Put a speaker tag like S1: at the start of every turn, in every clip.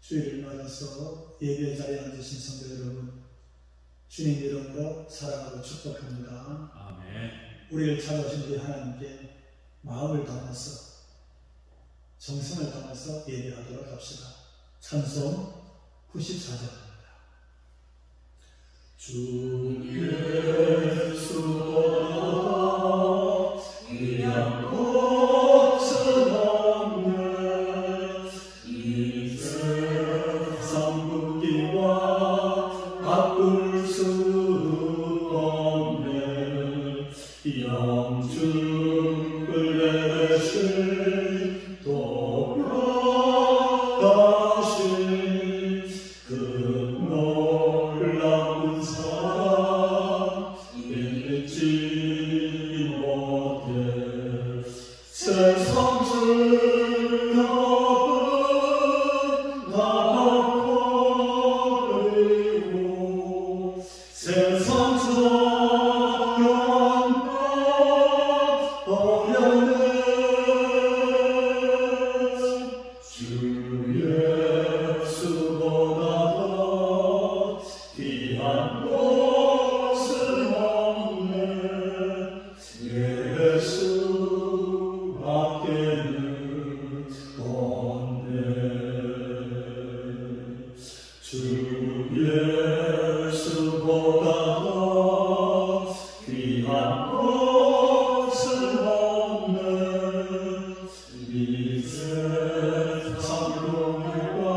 S1: 주일을 맞아서 예배 자리에 앉으신 성도 여러분, 주님 이름으로 사랑하고 축복합니다.
S2: 아멘.
S1: 우리를 찾아오신 우리 하나님께 마음을 담아서 정성을 담아서 예배하도록 합시다. 찬송 94절입니다. 주 예수보다 귀한 것은 없네. 이 세상 분기와 바꿀 수 없네. 영주를 내신 독려하신 그 놀라운 사랑 잊지 못해. 세상 즐거운 나 버리고 세상 정녕 나 버렸네. 주 예수보다 더 귀한 것은 없네. 예수 밖에는 없네. 주 예수보다 더 귀한 것은 없네. 이 세상荣耀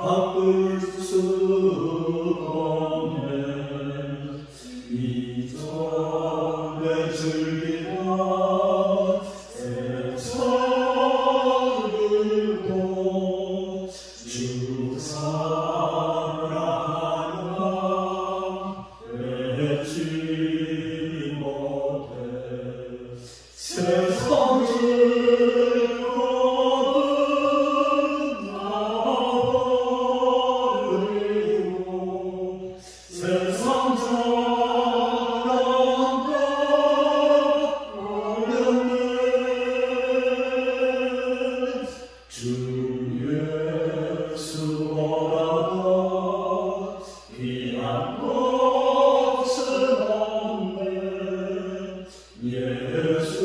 S1: 바꿀 수 없네. 이전에 즐기던 세상을 보 주 사랑하나 잊지 못해. 세상 즐거운 나 버리고 세상 정녕 나 버렸네. 주 예수보다 더 귀한 것은 없네. 예수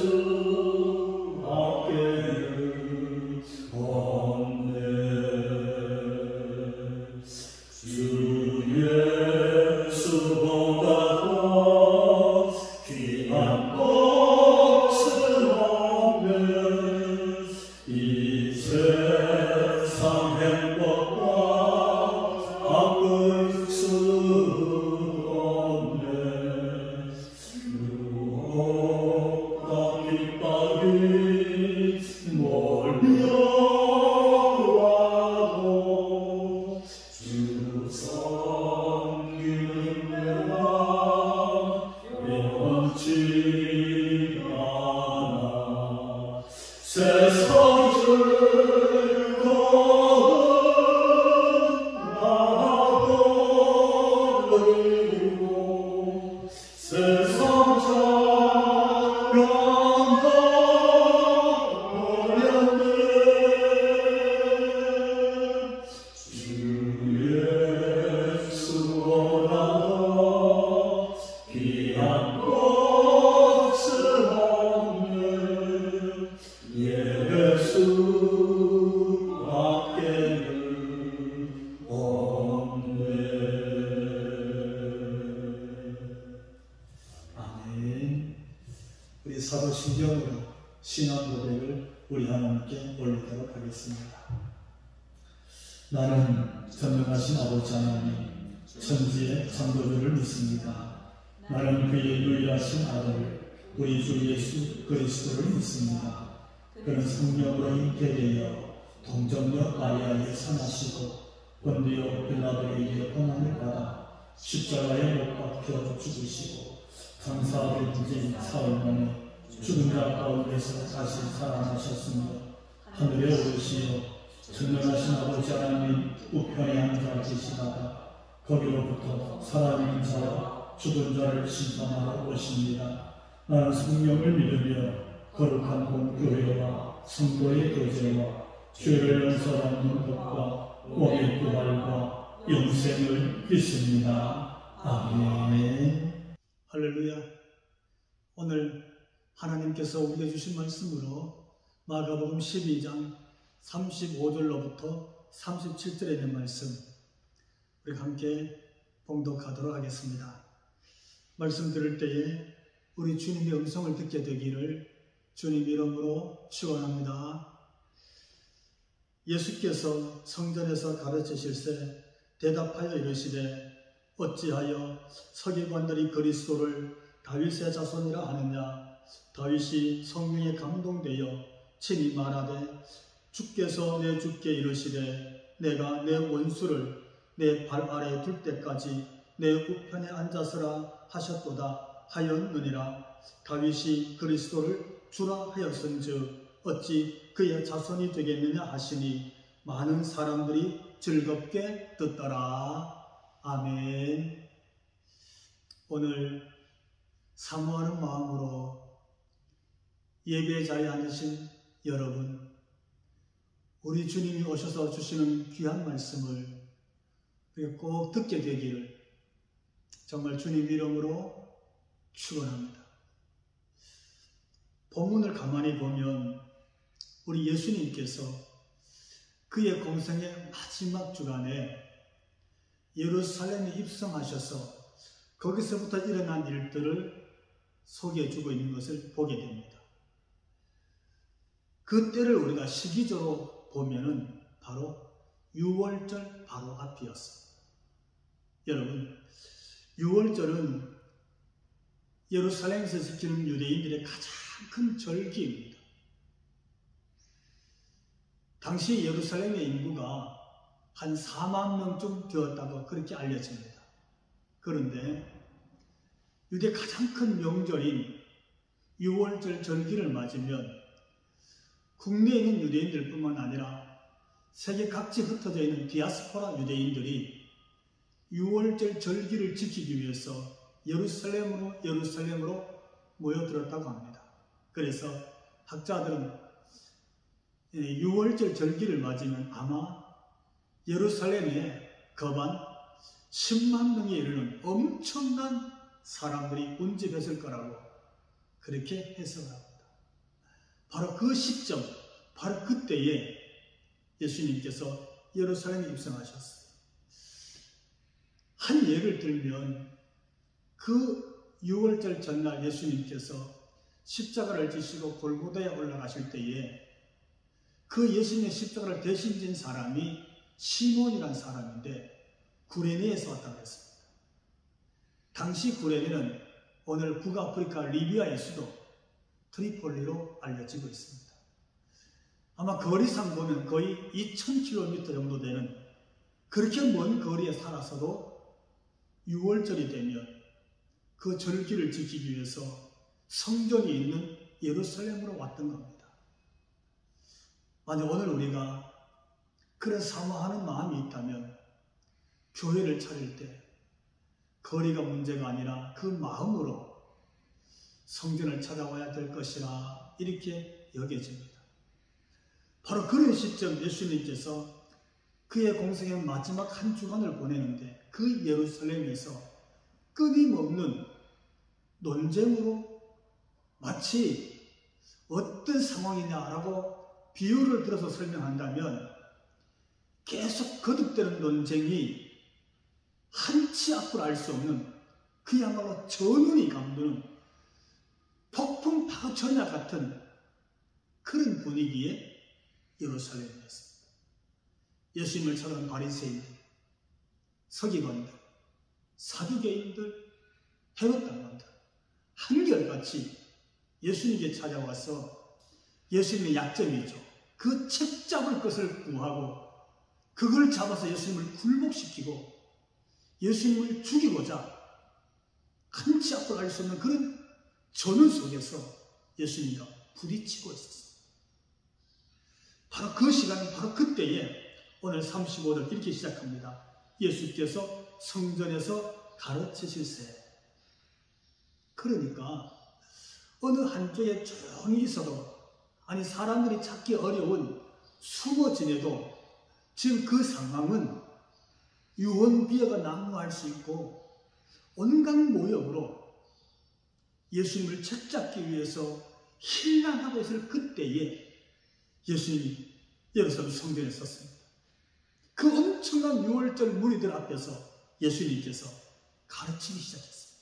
S1: 밖에는 없네. 주 예수보다 더 귀한 것은 없네. 이 세상 행복과 바꿀 수 없네. 유혹과 핍박이 몰려와도 주 섬기는 내가 변치 않아. 세상 즐거운 나 버리고 세상 정녕 나 버렸네. 주 예수보다 더 귀한 것은 없네. 예수 밖에는 없네. 아멘. 우리 사도신경으로 신앙 고백을 우리 하나님께 올리도록 하겠습니다. 나는 전능하신 아버지 하나님, 천지의 창조주를 믿습니다. 나는 그의 유일하신 아들 우리 주 예수 그리스도를 믿습니다. 그는 성령으로 잉태되어 동정녀 마리아에게 산하시고 본디오 빌라도에 의해 고난을 받아 십자가에 못 박혀 죽으시고 감사하게 부진 사흘 만에 죽은 자 가운데서 다시 살아나셨으며 하늘에 오르시어 전능하신 아버지 하나님 우편에 앉아 계시다가 거기로부터 살아있는 자와 죽은 자를 심판하러 오십니다. 나는 성령을 믿으며 거룩한 공교회와 성도의 교제와 죄를 용서받는 것과 몸의 부활과 영생을 믿습니다. 아멘. 할렐루야. 오늘 하나님께서 우리에게 주신 말씀으로 마가복음 12장 35절로부터 37절에 있는 말씀 우리 함께 봉독하도록 하겠습니다. 말씀 들을 때에 우리 주님의 음성을 듣게 되기를 주님 이름으로 축원합니다. 예수께서 성전에서 가르치실세 대답하여 이르시되 어찌하여 서기관들이 그리스도를 다윗의 자손이라 하느냐. 다윗이 성령에 감동되어 친히 말하되 주께서 내 주께 이르시되 내가 내 원수를 내 발 아래에 둘 때까지 내 우편에 앉아서라 하셨도다 하였느니라. 다윗이 그리스도를 주라 하였은즉 어찌 그의 자손이 되겠느냐 하시니 많은 사람들이 즐겁게 듣더라. 아멘. 오늘 사모하는 마음으로 예배 자리에 앉으신 여러분, 우리 주님이 오셔서 주시는 귀한 말씀을 우리가 꼭 듣게 되기를 정말 주님 이름으로 축원합니다. 본문을 가만히 보면 우리 예수님께서 그의 공생의 마지막 주간에 예루살렘에 입성하셔서 거기서부터 일어난 일들을 소개해주고 있는 것을 보게 됩니다. 그 때를 우리가 시기적으로 보면은 바로 유월절 바로 앞이었습니다. 여러분, 유월절은 예루살렘에서 지키는 유대인들의 가장 큰 절기입니다. 당시 예루살렘의 인구가 한 4만 명쯤 되었다고 그렇게 알려집니다. 그런데 유대 가장 큰 명절인 유월절 절기를 맞으면 국내에 있는 유대인들 뿐만 아니라 세계 각지 흩어져 있는 디아스포라 유대인들이 유월절 절기를 지키기 위해서 예루살렘으로 모여들었다고 합니다. 그래서 학자들은 유월절 절기를 맞으면 아마 예루살렘에 거반 10만 명에 이르는 엄청난 사람들이 운집했을 거라고 그렇게 해석을 합니다. 바로 그 시점, 바로 그때에 예수님께서 예루살렘에 입성하셨어요. 한 예를 들면 그 유월절 전날 예수님께서 십자가를 지시고 골고다에 올라가실 때에 그 예수님의 십자가를 대신 진 사람이 시몬이라는 사람인데 구레네에서 왔다고 했습니다. 당시 구레네는 오늘 북아프리카 리비아의 수도 트리폴리로 알려지고 있습니다. 아마 거리상 보면 거의 2000km 정도 되는 그렇게 먼 거리에 살아서도 6월절이 되면 그 절기를 지키기 위해서 성전이 있는 예루살렘으로 왔던 겁니다. 만약 오늘 우리가 그런 사모하는 마음이 있다면 교회를 차릴 때 거리가 문제가 아니라 그 마음으로 성전을 찾아와야 될 것이라 이렇게 여겨집니다. 바로 그런 시점 예수님께서 그의 공생의 마지막 한 주간을 보내는데 그 예루살렘에서 끊임없는 논쟁으로 마치 어떤 상황이냐라고 비유를 들어서 설명한다면 계속 거듭되는 논쟁이 한치 앞을 알 수 없는 그야말로 전운이 감도는 폭풍 파도천야 같은 그런 분위기의 예루살렘이었습니다. 예수님을 찾아온 바리새인들, 서기관들, 사두개인들, 헤롯 당관들 한결같이 예수님께 찾아와서 예수님의 약점이죠. 그 책 잡을 것을 구하고 그걸 잡아서 예수님을 굴복시키고 예수님을 죽이고자 한치 앞을 알 수 없는 그런 전운 속에서 예수님과 부딪히고 있었습니다. 바로 그 시간, 바로 그때에 오늘 35절 이렇게 시작합니다. 예수께서 성전에서 가르치실세. 그러니까 어느 한쪽에 조용히 있어도 아니 사람들이 찾기 어려운 숨어 지내도 지금 그 상황은 유언비어가 난무할 수 있고 온갖 모욕으로 예수님을 책잡기 위해서 힐난하고 있을 그때에 예수님이 예루살렘 성전에 섰습니다. 그 엄청난 6월절 무리들 앞에서 예수님께서 가르치기 시작했습니다.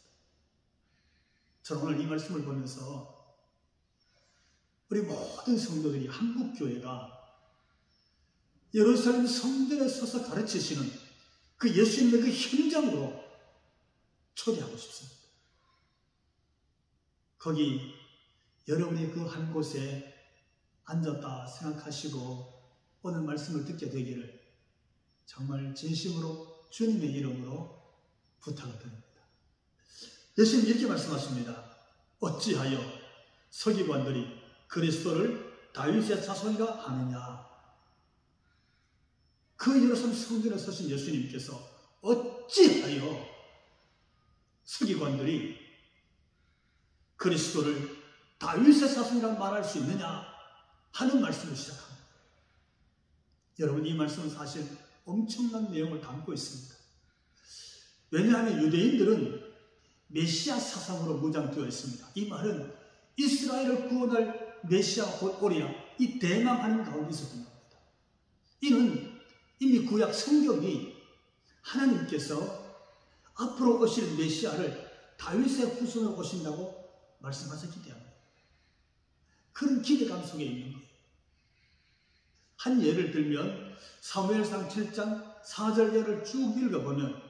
S1: 저는 오늘 이 말씀을 보면서 우리 모든 성도들이 한국교회가 예루살렘 성전에 서서 가르치시는 그 예수님의 그 현장으로 초대하고 싶습니다. 거기 여러분이 그 한 곳에 앉았다 생각하시고 오늘 말씀을 듣게 되기를 정말 진심으로 주님의 이름으로 부탁을 드립니다. 예수님 이렇게 말씀하십니다. 어찌하여 서기관들이 그리스도를 다윗의 자손이라 하느냐. 그 예루살렘 성전에 서신 예수님께서 어찌하여 서기관들이 그리스도를 다윗의 자손이라 말할 수 있느냐 하는 말씀을 시작합니다. 여러분, 이 말씀은 사실 엄청난 내용을 담고 있습니다. 왜냐하면 유대인들은 메시아 사상으로 무장되어 있습니다. 이 말은 이스라엘을 구원할 메시아 곧 오리라, 이 대망하는 가운데 있었던 겁니다. 이는 이미 구약 성경이 하나님께서 앞으로 오실 메시아를 다윗의 후손으로 오신다고 말씀하셨기 때문에 그런 기대감 속에 있는 거예요. 한 예를 들면 사무엘상 7장 4절을 쭉 읽어보면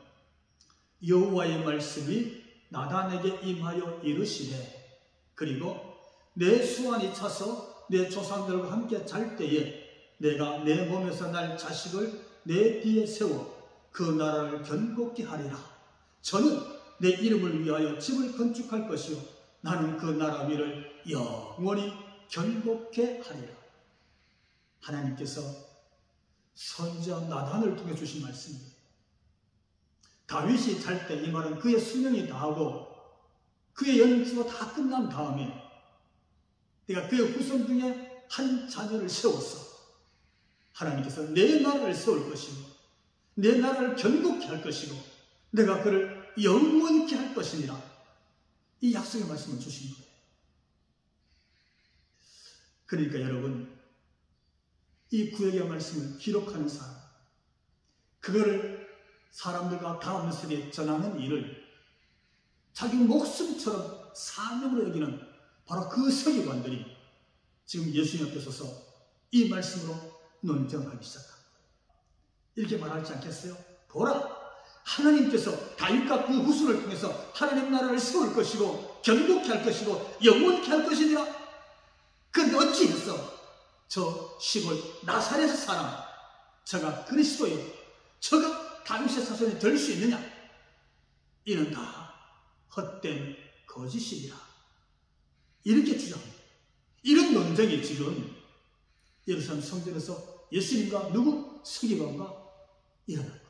S1: 여호와의 말씀이 나단에게 임하여 이르시되 그리고 내 수완이 차서 내 조상들과 함께 잘 때에 내가 내 몸에서 날 자식을 내 뒤에 세워 그 나라를 견고케 하리라. 저는 내 이름을 위하여 집을 건축할 것이요 나는 그 나라 위를 영원히 견고케 하리라. 하나님께서 선지자 나단을 통해 주신 말씀이에요. 다윗이 잘 때 이 말은 그의 수명이 다하고 그의 연수가 다 끝난 다음에 내가 그의 후손 중에 한 자녀를 세웠어. 하나님께서 내 나라를 세울 것이고 내 나라를 견고케 할 것이고 내가 그를 영원케 할 것이니라. 이 약속의 말씀을 주신 거예요. 그러니까 여러분, 이 구약의 말씀을 기록하는 사람, 그거를 사람들과 다음 세대에 전하는 일을 자기 목숨처럼 사명으로 여기는 바로 그 서기관들이 지금 예수님 앞에 서서 이 말씀으로 논쟁하기 시작한 거예요. 이렇게 말하지 않겠어요? 보라! 하나님께서 다윗과 그 후손을 통해서 하나님 나라를 세울 것이고 견고케 할 것이고 영원케 할 것이니라. 그런데 어찌해서 저 시골 나사렛 사람 저가 그리스도요 저가 다윗의 자손이 될 수 있느냐? 이는 다 헛된 거짓이니라. 이렇게 주장합니다. 이런 논쟁이 지금 예루살렘 성전에서 예수님과 누구? 서기관과 일어날 거예요.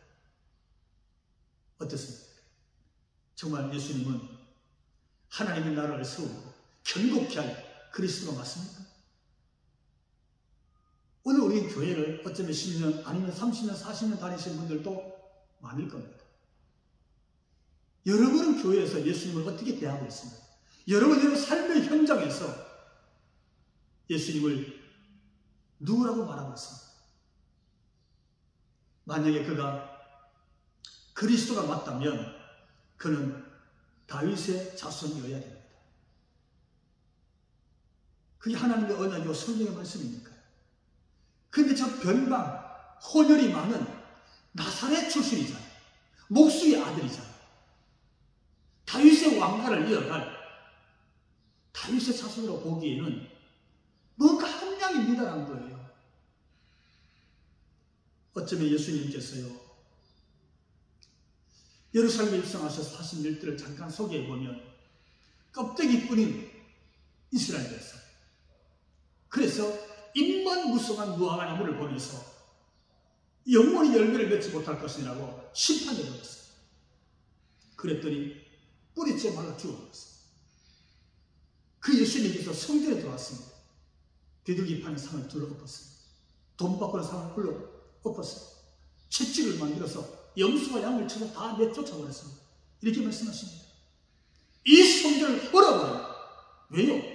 S1: 어떻습니까? 정말 예수님은 하나님의 나라를 세우고 견고케 할 그리스도가 맞습니까? 오늘 우리 교회를 어쩌면 10년 아니면 30년 40년 다니신 분들도 많을 겁니다. 여러분은 교회에서 예수님을 어떻게 대하고 있습니까? 여러분의 삶의 현장에서 예수님을 누구라고 말하고 있습니까? 만약에 그가 그리스도가 맞다면 그는 다윗의 자손이어야 됩니다. 그게 하나님의 언약이고 성경의 말씀이니까요. 근데 저 변방, 혼혈이 많은 나사렛 출신이잖아요. 목수의 아들이잖아요. 다윗의 왕가를 이어갈 다윗의 자손으로 보기에는 뭔가 함량이 미달한 거예요. 어쩌면 예수님께서요, 예루살렘에 입성하셔서 하신 일들을 잠깐 소개해보면 껍데기뿐인 이스라엘이었어요. 그래서 입만 무성한 무화과 나무를 보면서 영원히 열매를 맺지 못할 것이라고 심판해버렸어요. 그랬더니 뿌리째 말라 죽어버렸어요. 그 예수님께서 성전에 들어왔습니다. 비둘기판에 상을 둘러엎었습니다. 돈 바꾸는 사람을 불러 엎었어요. 채찍을 만들어서 염소와 양을 쳐서 다 내쫓아버렸습니다. 이렇게 말씀하십니다. 이 성전을 얼어버려요. 왜요?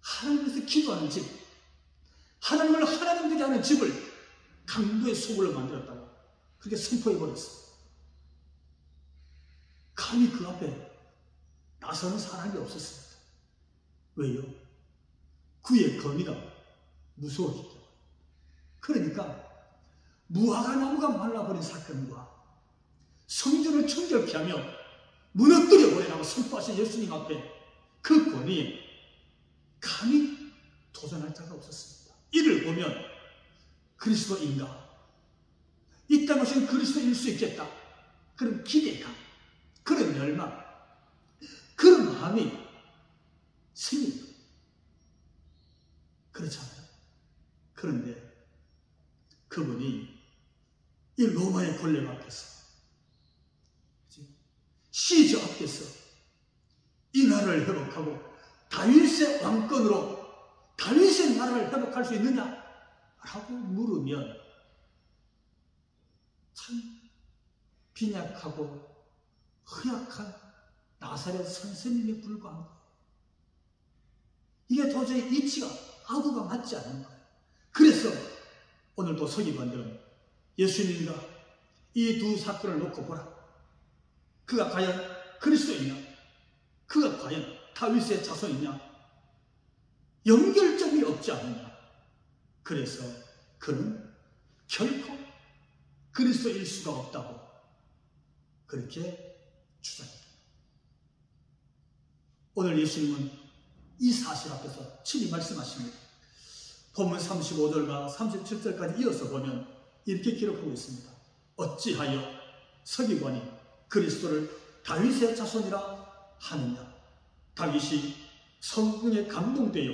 S1: 하나님께서 기도하는 집, 하나님을 하나님 되게 하는 집을 강도의 소굴로 만들었다고 그렇게 선포해버렸어요. 감히 그 앞에 나서는 사람이 없었습니다. 왜요? 그의 거미가 무서웠기 때문에. 그러니까 무화과 나무가 말라버린 사건과 성전을 정결케 하며 무너뜨려 버리라고 선포하신 예수님 앞에 그 권위에 감히 도전할 자가 없었습니다. 이를 보면 그리스도인가? 이 땅 오신 그리스도일 수 있겠다. 그런 기대감, 그런 열망, 그런 마음이 생깁니다. 그렇잖아요. 그런데 그분이 이 로마의 권력 앞에서, 시저 앞에서 이 나라를 회복하고 다윗의 왕권으로 다윗의 나라를 회복할 수 있느냐? 라고 물으면 참 빈약하고 허약한 나사렛 선생님에 불과한 거예요. 이게 도저히 이치가 아구가 맞지 않는 거예요. 그래서 오늘도 서기관들은 예수님과 이 두 사건을 놓고 보라. 그가 과연 그리스도이냐? 그가 과연 다윗의 자손이냐? 연결점이 없지 않느냐? 그래서 그는 결코 그리스도일 수가 없다고 그렇게 주장합니다. 오늘 예수님은 이 사실 앞에서 친히 말씀하십니다. 본문 35절과 37절까지 이어서 보면 이렇게 기록하고 있습니다. 어찌하여 서기관이 그리스도를 다윗의 자손이라 하느냐? 다윗이 성령에 감동되어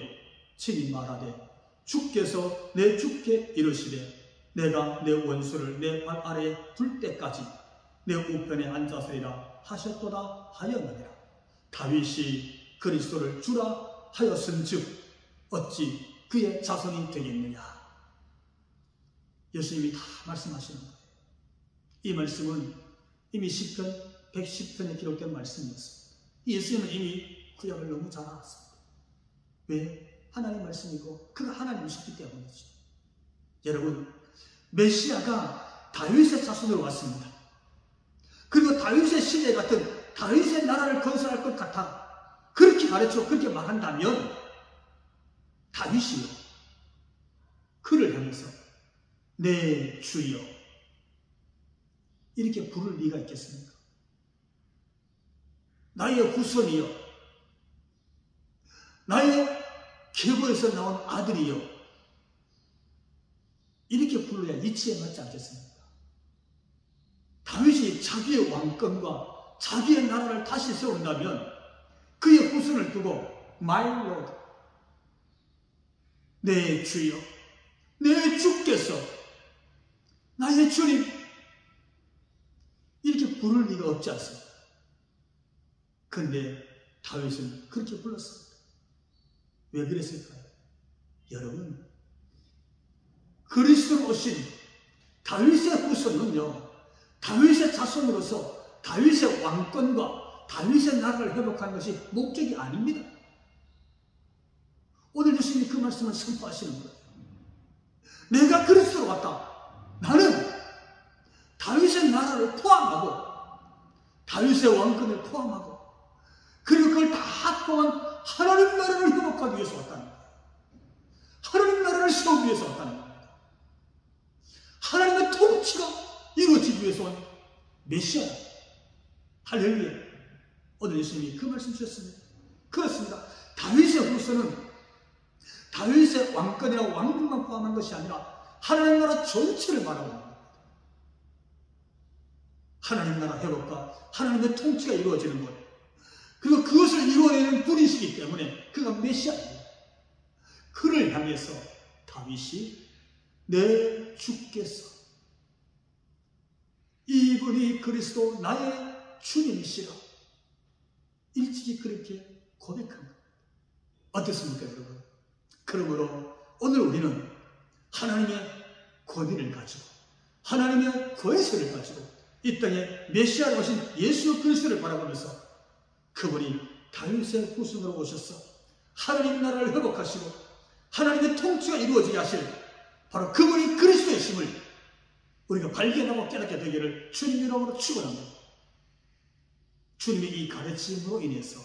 S1: 친히 말하되 주께서 내 주께 이르시되 내가 내 원수를 내 발 아래에 둘 때까지 내 우편에 앉아서리라 하셨도다 하였느니라. 다윗이 그리스도를 주라 하였은즉 어찌 그의 자손이 되겠느냐? 예수님이 다 말씀하시는 거예요. 이 말씀은 이미 시편 110편에 기록된 말씀이었습니다. 예수님은 이미 구약을 너무 잘 알았습니다. 왜? 하나님 말씀이고 그가 하나님이셨기 때문이죠. 여러분, 메시아가 다윗의 자손으로 왔습니다. 그리고 다윗의 시대 같은 다윗의 나라를 건설할 것 같아 그렇게 가르쳐 그렇게 말한다면 다윗이요, 그를 향해서 내 주여 이렇게 부를 리가 있겠습니까? 나의 후손이여, 나의 계보에서 나온 아들이여, 이렇게 불러야 이치에 맞지 않겠습니까? 다윗이 자기의 왕권과 자기의 나라를 다시 세운다면 그의 후손을 두고 My Lord, 내 주여, 내 주께서, 나의 주님, 이렇게 부를 리가 없지 않습니다. 그런데 다윗은 그렇게 불렀습니다. 왜 그랬을까요? 여러분, 그리스도로 오신 다윗의 후손은요, 다윗의 자손으로서 다윗의 왕권과 다윗의 나라를 회복하는 것이 목적이 아닙니다. 오늘 예수님이 그 말씀을 선포하시는 거예요. 내가 그리스도로 왔다. 나는 다윗의 나라를 포함하고 다윗의 왕권을 포함하고 그리고 그걸 다 포함한 하나님 나라를 회복하기 위해서 왔다는 거예요. 하나님 나라를 세우기 위해서 왔다는 겁니다. 하나님의 통치가 이루어지기 위해서 온 메시아. 할렐루야. 오늘 예수님이 그 말씀 주셨습니다. 그렇습니다. 다윗의 후손은 다윗의 왕권이나 왕국만 포함한 것이 아니라 하나님 나라 전체를 말하고 있는 겁니다. 하나님 나라 회복과 하나님의 통치가 이루어지는 것, 그리고 그것을 이루어내는 분이시기 때문에 그가 메시아입니다. 그를 향해서 다윗이 내 주께서, 이분이 그리스도 나의 주님이시라 일찍이 그렇게 고백한 겁니다. 어떻습니까, 여러분? 그러므로 오늘 우리는 하나님의 권위를 가지고 하나님의 권세를 가지고 이 땅에 메시아로 오신 예수 그리스도를 바라보면서 그분이 다윗의 후손으로 오셔서 하나님 나라를 회복하시고 하나님의 통치가 이루어지게 하실 바로 그분이 그리스도의 심을 우리가 발견하고 깨닫게 되기를 주님 이름으로 축원합니다. 주님의 이 가르침으로 인해서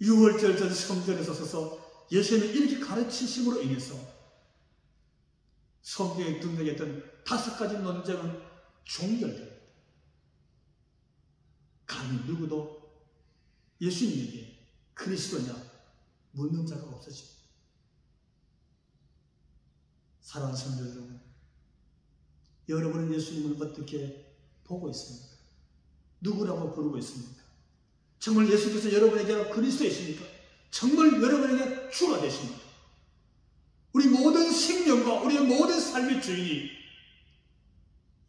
S1: 6월절 전 성전에서 서서 예수님이 이렇게 가르치심으로 인해서 성경에 등록했던 5가지 논쟁은 종결됩니다. 감히 누구도 예수님에게 그리스도냐 묻는 자가 없어집니다. 사랑하는 성도 여러분, 여러분은 예수님을 어떻게 보고 있습니까? 누구라고 부르고 있습니까? 정말 예수께서 여러분에게 그리스도이십니까? 정말 여러분에게 주가 되십니까? 우리 모든 생명과 우리의 모든 삶의 주인이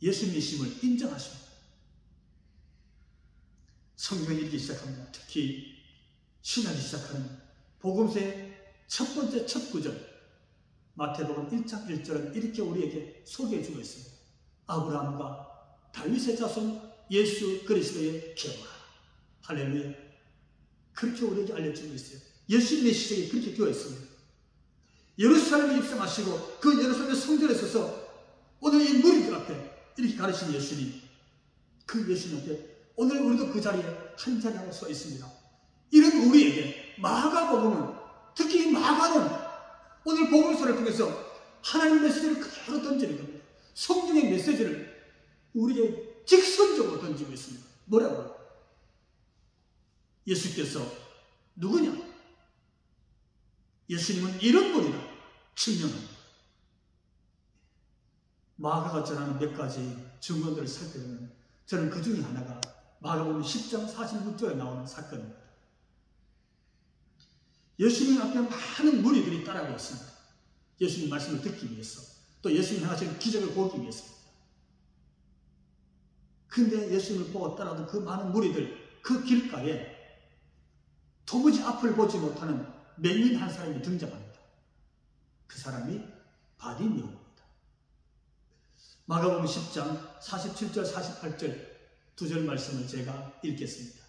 S1: 예수님이심을 인정하십니다. 성경이 이렇게 시작합니다. 특히 신학이 시작하는 복음서의 첫 번째 첫 구절 마태복음 1장 1절은 이렇게 우리에게 소개해 주고 있습니다. 아브라함과 다윗의 자손 예수 그리스도의 계보라. 할렐루야. 그렇게 우리에게 알려주고 있어요. 예수님의 시작이 그렇게 되어 있습니다. 예루살렘에 입성하시고 그 예루살렘 성전에 서서 오늘 이 무리들 앞에 이렇게 가르친 예수님, 그 예수님 앞에 오늘 우리도 그 자리에 한 자리하고 서 있습니다. 이런 우리에게 마가복음은, 특히 마가는 오늘 복음서를 통해서 하나님 메시지를 그대로 던지는 겁니다. 성경의 메시지를 우리에게 직선적으로 던지고 있습니다. 뭐라고요? 예수께서 누구냐? 예수님은 이런 분이다 증명합니다. 마가가 전하는 몇 가지 증거들을 살펴보면 저는 그 중에 하나가 마가복음 10장 46절에 나오는 사건입니다. 예수님 앞에 많은 무리들이 따라오고 있습니다. 예수님 말씀을 듣기 위해서, 또 예수님 하시는 기적을 보기 위해서입니다. 근데 예수님을 보고 따라오던 그 많은 무리들, 그 길가에 도무지 앞을 보지 못하는 맹인 한 사람이 등장합니다. 그 사람이 바디메오입니다. 마가복음 10장 47절 48절 두 절 말씀을 제가 읽겠습니다.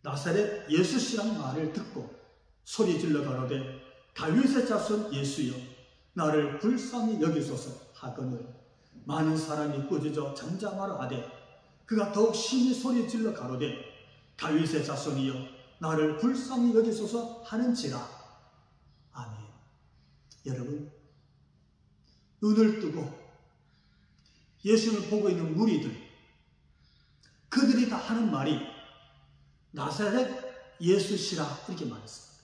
S1: 나사렛 예수시란 말을 듣고 소리 질러 가로되 다윗의 자손 예수여 나를 불쌍히 여기소서 하거늘 많은 사람이 꾸짖어 잠잠하라 하되 그가 더욱 심히 소리 질러 가로되 다윗의 자손이여 나를 불쌍히 여기소서 하는지라. 아멘. 여러분, 눈을 뜨고 예수님을 보고 있는 무리들, 그들이 다 하는 말이 나사렛 예수시라 이렇게 말했습니다.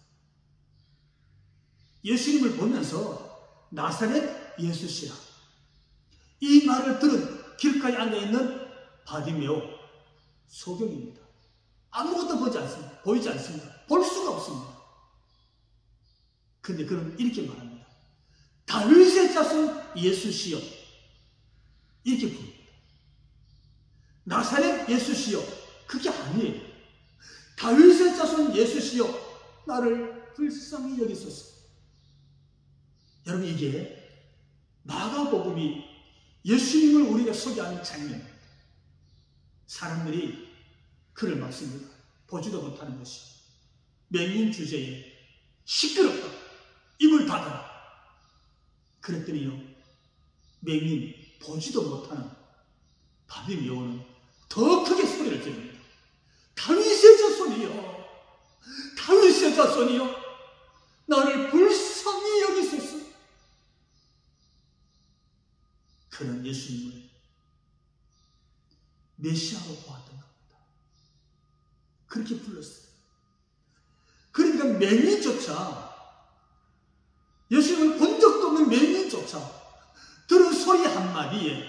S1: 예수님을 보면서 나사렛 예수시라, 이 말을 들은 길가에 앉아있는 바디메오 소경입니다. 아무것도 보이지 않습니다. 볼 수가 없습니다. 근데 그는 이렇게 말합니다. 다윗의 자손 예수시여 이렇게 부릅니다. 나사렛 예수시여, 그게 아니에요. 다윗의 자손 예수시여 나를 불쌍히 여기소서. 여러분, 이게 마가복음이 예수님을 우리가 소개하는 장면입니다. 사람들이 그를 막습니다. 보지도 못하는 것이 맹인 주제에 시끄럽다, 입을 닫아라. 그랬더니요, 맹인 보지도 못하는 바디메오는 더 크게 소리를 지릅니다. 다윗의 자손이여, 다윗의 자손이여 나를 불쌍히 여기소서. 그는 예수님을 메시아로 보았던 겁니다. 그렇게 불렀어요. 그러니까 맹인조차, 예수님을 본 적도 없는 맹인조차 들은 소리 한마디에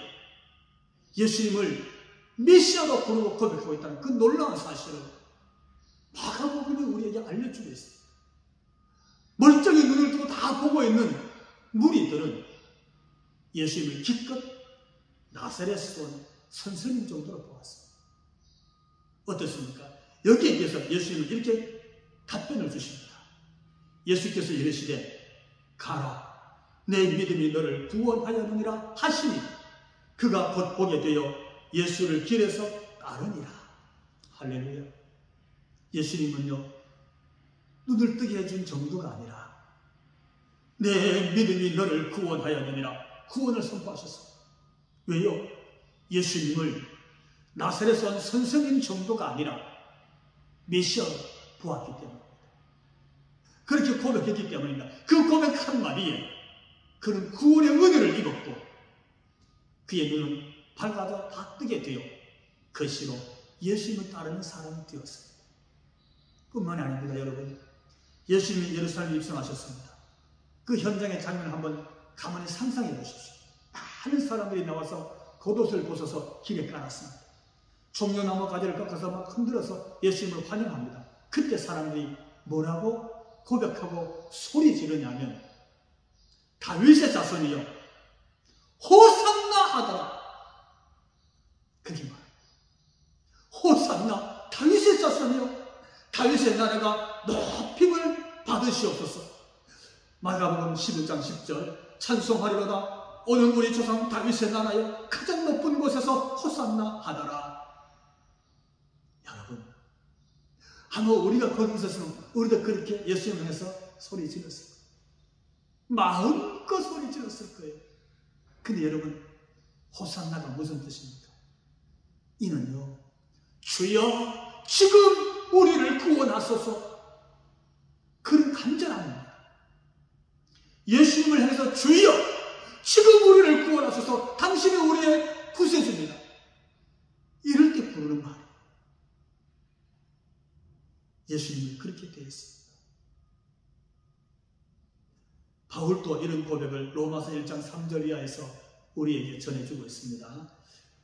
S1: 예수님을 메시아로 부르고 고백하고 있다는 그 놀라운 사실을 마가복음이 우리에게 알려주고 있습니다. 멀쩡히 눈을 뜨고 다 보고 있는 무리들은 예수님을 기껏 나사렛에서 온 선생님 정도로 보았습니다. 어떻습니까? 여기에 대해서 예수님은 이렇게 답변을 주십니다. 예수께서 이르시되 가라 내 믿음이 너를 구원하였느니라 하시니 그가 곧 보게 되어 예수를 길에서 따르니라. 할렐루야. 예수님은요, 눈을 뜨게 해준 정도가 아니라 내 믿음이 너를 구원하였느니라 구원을 선포하셨습니다. 왜요? 예수님을 나사렛에서 온 선생님 정도가 아니라 메시아로 보았기 때문입니다. 그렇게 고백했기 때문입니다. 그 고백한 마디에 그는 구원의 은혜를 입었고 그의 눈은 밝아져 다 뜨게 되어 그 시로 예수님을 따르는 사람이 되었습니다. 뿐만이 아닙니다. 여러분, 예수님이 예루살렘에 입성하셨습니다. 그 현장의 장면을 한번 가만히 상상해 보십시오. 많은 사람들이 나와서 겉옷을 벗어서 길에 깔았습니다. 종려나무 가지를 꺾어서 막 흔들어서 예수님을 환영합니다. 그때 사람들이 뭐라고 고백하고 소리 지르냐면 다윗의 자손이여 호산나 하더라. 그게 말이에요. 호산나, 다윗의 자손이여 다윗의 나라가 높임을 받으시옵소서. 마가복음 11장 10절 찬송하리로다 오늘 우리 조상 다윗의 나라여 가장 높은 곳에서 호산나 하더라. 여러분, 아마 우리가 거기 있었으면 우리도 그렇게 예수님을 향해서 소리 질렀을 거예요. 마음껏 소리 질렀을 거예요. 근데 여러분, 호산나가 무슨 뜻입니까? 이는요, 주여 지금 우리를 구원하소서, 그런 간절함입니다. 예수님을 향해서 주여 지금 우리를 구원하소서, 당신이 우리의 구세주입니다. 이럴 때 부르는 말이에요. 예수님이 그렇게 되었습니다. 바울도 이런 고백을 로마서 1장 3절 이하에서 우리에게 전해주고 있습니다.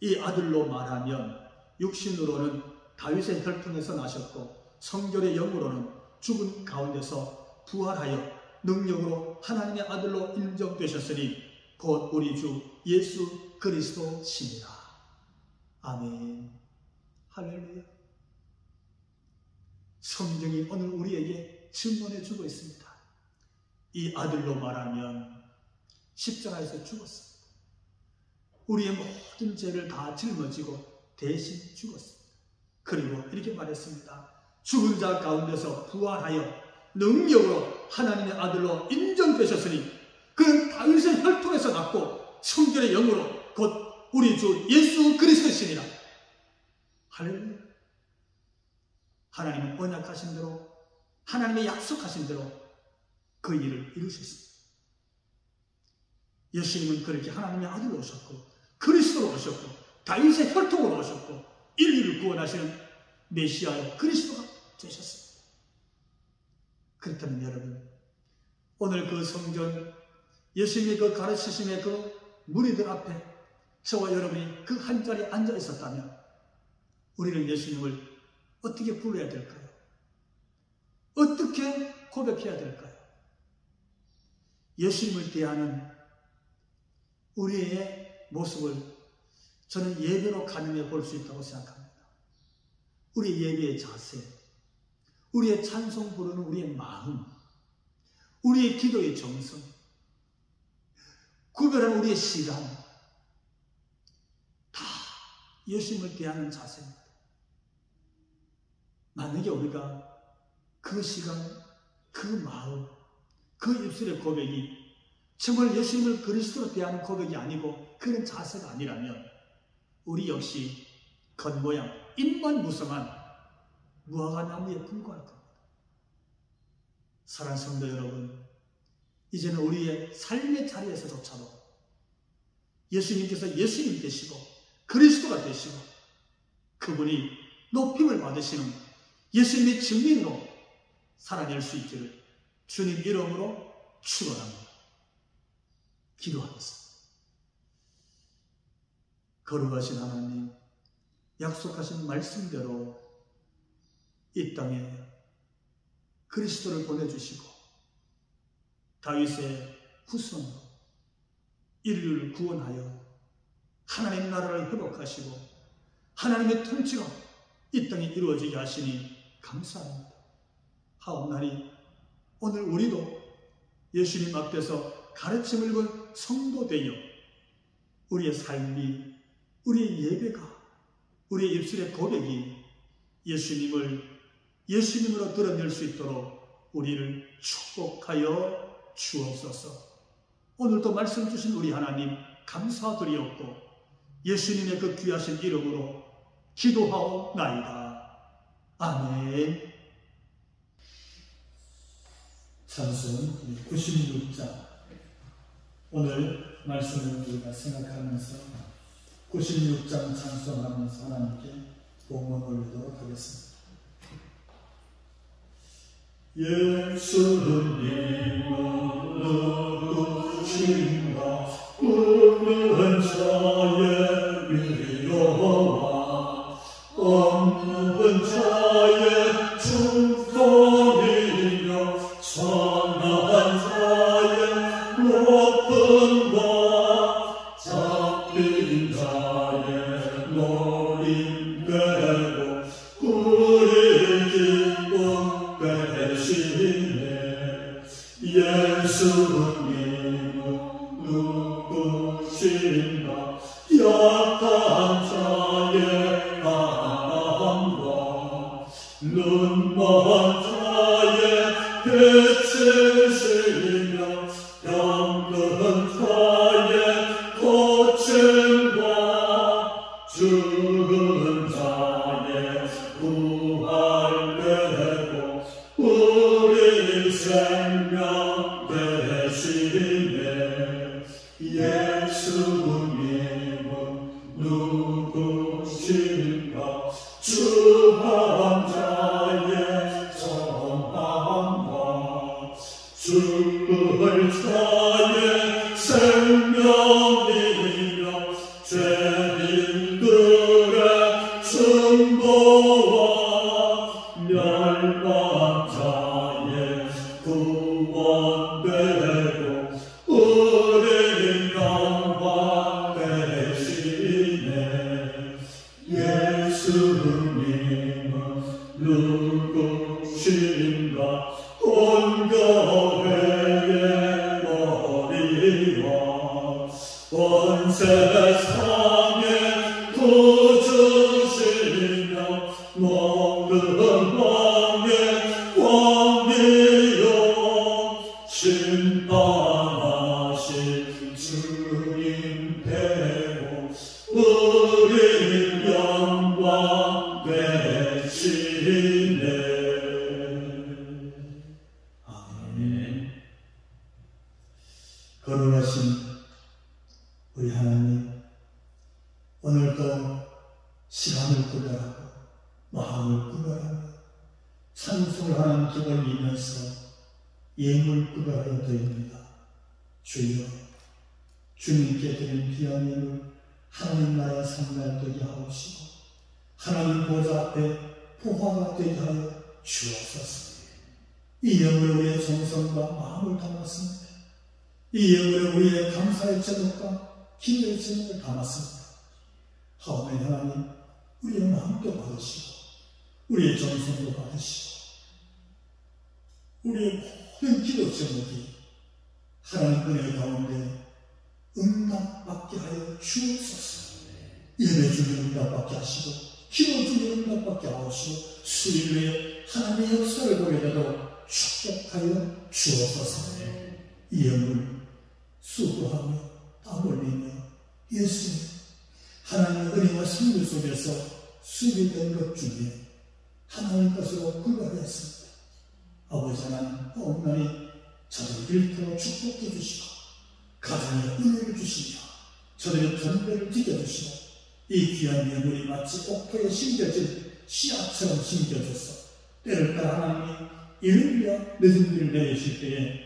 S1: 이 아들로 말하면 육신으로는 다윗의 혈통에서 나셨고 성결의 영으로는 죽은 가운데서 부활하여 능력으로 하나님의 아들로 인정되셨으니 곧 우리 주 예수 그리스도시니라. 아멘. 할렐루야. 성경이 오늘 우리에게 증언해 주고 있습니다. 이 아들로 말하면 십자가에서 죽었습니다. 우리의 모든 죄를 다 짊어지고 대신 죽었습니다. 그리고 이렇게 말했습니다. 죽은 자 가운데서 부활하여 능력으로 하나님의 아들로 인정되셨으니 그는 다윗의 혈통에서 났고 성결의 영으로 곧 우리 주 예수 그리스도시니라. 할렐루야. 하나님은 언약하신 대로, 하나님의 약속하신 대로 그 일을 이루셨습니다. 예수님은 그렇게 하나님의 아들로 오셨고 그리스도로 오셨고 다윗의 혈통으로 오셨고 인류를 구원하시는 메시아의 그리스도가 되셨습니다. 그렇다면 여러분, 오늘 그 성전, 예수님의 그 가르치심의 그 무리들 앞에 저와 여러분이 그 한 자리에 앉아 있었다면 우리는 예수님을 어떻게 부르어야 될까요? 어떻게 고백해야 될까요? 예수님을 대하는 우리의 모습을 저는 예배로 가늠해 볼 수 있다고 생각합니다. 우리의 예배의 자세, 우리의 찬송 부르는 우리의 마음, 우리의 기도의 정성, 구별하는 우리의 시간, 다 예수님을 대하는 자세입니다. 만약에 우리가 그 시간, 그 마음, 그 입술의 고백이 정말 예수님을 그리스도로 대하는 고백이 아니고 그런 자세가 아니라면 우리 역시 겉모양, 입만 무성한 무화과나무에 불과할 겁니다. 사랑하는 성도 여러분, 이제는 우리의 삶의 자리에서조차도 예수님께서 예수님 되시고 그리스도가 되시고 그분이 높임을 받으시는 예수님의 증인으로 살아낼 수 있기를 주님 이름으로 축원합니다. 기도하겠습니다. 거룩하신 하나님, 약속하신 말씀대로 이 땅에 그리스도를 보내주시고 다윗의 후손으로 인류를 구원하여 하나님 나라를 회복하시고 하나님의 통치가 이 땅에 이루어지게 하시니 감사합니다. 하옵나니 오늘 우리도 예수님 앞에서 가르침을 본 성도 되어 우리의 삶이, 우리의 예배가, 우리의 입술의 고백이 예수님으로 드러낼 수 있도록 우리를 축복하여 주옵소서. 오늘도 말씀 주신 우리 하나님 감사드리옵고 예수님의 그 귀하신 이름으로 기도하옵나이다. 아멘. 찬송 96장, 오늘 말씀을 우리가 생각하면서 96장 찬송하면서 하나님께 봉헌 올리도록 하겠습니다. 예수님은 누구신가 없는 자의 위로와 없는 자의 충성이며 선한 자의 높음과 잡힌 자의 노림되고 우리 기쁨 되시네. 예수님은 누구신가 약한 자의 마음과 눈먼 자의 빛을 시며 병든 자의 고침과 죽은 자의 부활되고 우리 생명 되시네. 예수님은 누구신가 주한 자의 정함과 죽을 자의 생명이며 죄인들의 중보와 멸망 자의 구원되고 우리 영광 되시네. 예수님은 누구신가 온 교회의 머리와 온 세상의 구주시며 모든 왕의 왕이요 심판하신 주님 되고 우리 영광 되시네. 아멘. 거룩하신 우리 하나님, 오늘도 시간을 구별하고 마음을 구별하고 찬송을 하는 기을 이면서 예물 구별하여 드립니다. 주여, 주님께 드린 귀한 예물 하나님 나라의 상달 되게 하옵시고 하나님 보좌 앞에 포화가 되게 하여 주옵소서. 이 예물에 우리의 정성과 마음을 담았습니다. 이 예물에 우리의 감사의 제목과 기도의 제목을 담았습니다. 하오매 하나님, 우리의 마음도 받으시고 우리의 정성도 받으시고 우리의 모든 기도 제목이 하나님 은혜 가운데 응답받게 하여 주옵소서. 예배 중에 응답받게 하시고 기도 중에 응답받게 하시고 수일 후에 하나님의 역사를 보게 되도록 축복하여 주옵소서. 이 예물 수고하며 땀 흘리며 예수님 하나님의 은혜와 승리 속에서 수비된 것 중에 하나님 것으로 구별했습니다. 아버지 하나님, 온전히 저를 일터로 축복해 주시고 가정에 은혜를 주시며 저들의 전배를 지켜주시고 이 귀한 예물이 마치 옥토에 심겨진 씨앗처럼 심겨져서 때를 따라 하나님이 이를 위하 늦은 비를 내리실 때에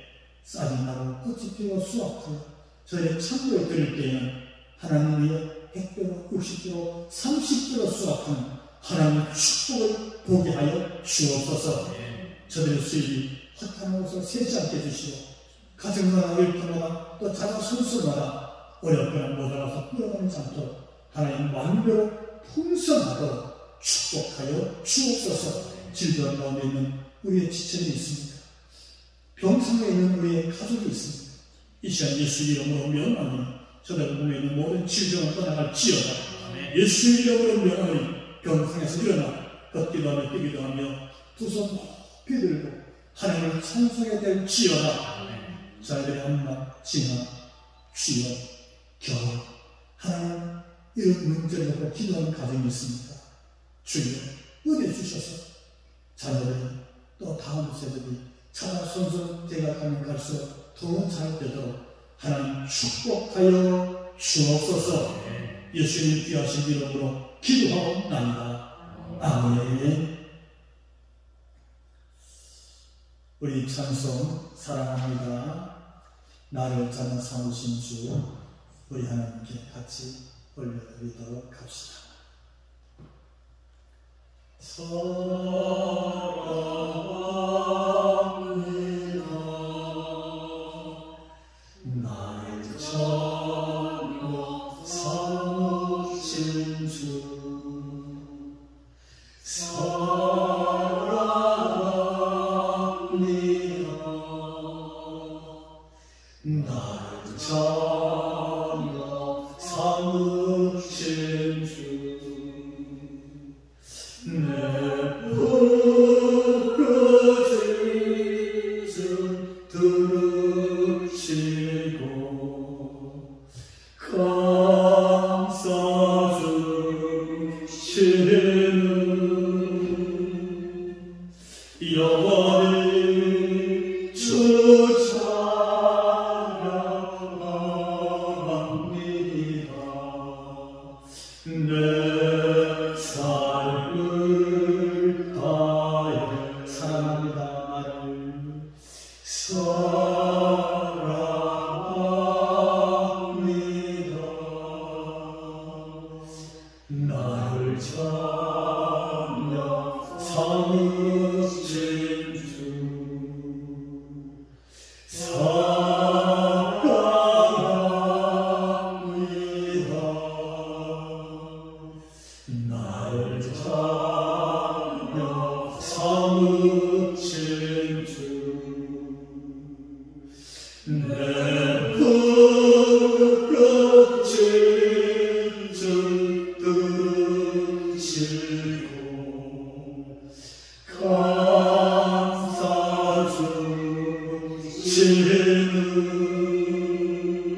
S1: 쌀이 나고 꽃이 피어 수확하여 저희의 창고에 들을 때에는 하나님의 100배로 60배로 30배로 수확하는 하나님의 축복을 보게 하여 주옵소서. 저들의 수입이 허탄한 곳을 새지 않게 해주시고 가정마다 일터마다 또 자가 손수마다 어렵거나 모자라서 끌어가지 않도록 하나님 완벽 풍성하도록 축복하여 주옵소서. 질병 가운데 있는 우리의 지체들이 있습니다. 병상에 있는 우리의 가족이 있습니다. 이 시간 예수 이름으로 명하니 저들 몸에 있는 모든 질병을 떠나갈지어다. 예수 이름으로 명하니 병상에서 일어나 걷기도 하며 뛰기도 하며 두 손 높이 들고 하나님을 찬송해야 될지어다. 저희들의 한낱 지나 주여 겨우 하나님 이런 문제를 갖고 기도하는 가정이 있습니다. 주여 은혜 주셔서 자녀들이 또 다음 세대들이 차가 손손 대각하면 갈수록 더 잘 되도록 하나님 축복하여 주옵소서. 예수님 귀하신 이름으로 기도하옵나이다. 아멘. 우리 찬송 사랑합니다. 나를 찾아 삼으신 주, 우리 하나님께 같이 올려드리도록 합시다. 사랑합니다. 나를 찾아 삼으신 주, 나를 찾아 삼으신 주, 내 부르짖음 들으시고 감싸주시는 영원히 주 내 삶을 다해 사랑합니다. 나를 찾아 삼으신 주, 나를 찾아 삼으신 주, 내 부르짖음 들으시고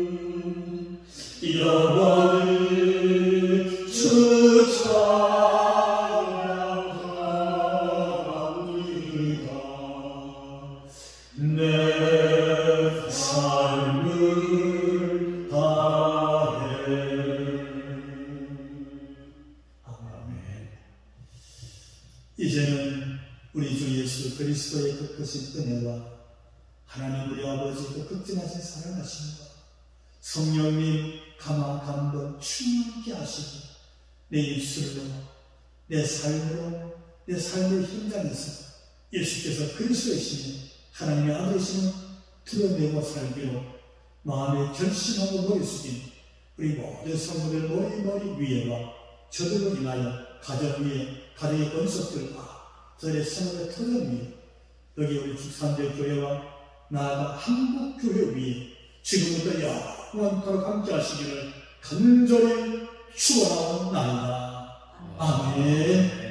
S1: 감싸주시는 영원히 주 찬양합니다. 내 삶을 다해. 아멘. 이제는 우리 주 예수 그리스도의 그 크신 은혜와 하나님 우리 아버지 그 극진하신 사랑하심과 성령님 감화 감동 충만케 하시고 내 입술로 내 삶으로 내 삶의 현장에서 예수께서 그리스도이시니 하나님의 아들이시는 드러내고 살기로 마음에 결심하고 머리 숙인 우리 모든 성도들 머리 위에와 저들로 인하여 가정 위에 가정의 건석들과 저의 생활의 터전 위에 여기 우리 축산대 교회와 나아가 한국교회 위에 지금부터 영원토록 함께 하시기를 간절히 축원하옵나이다. 아멘.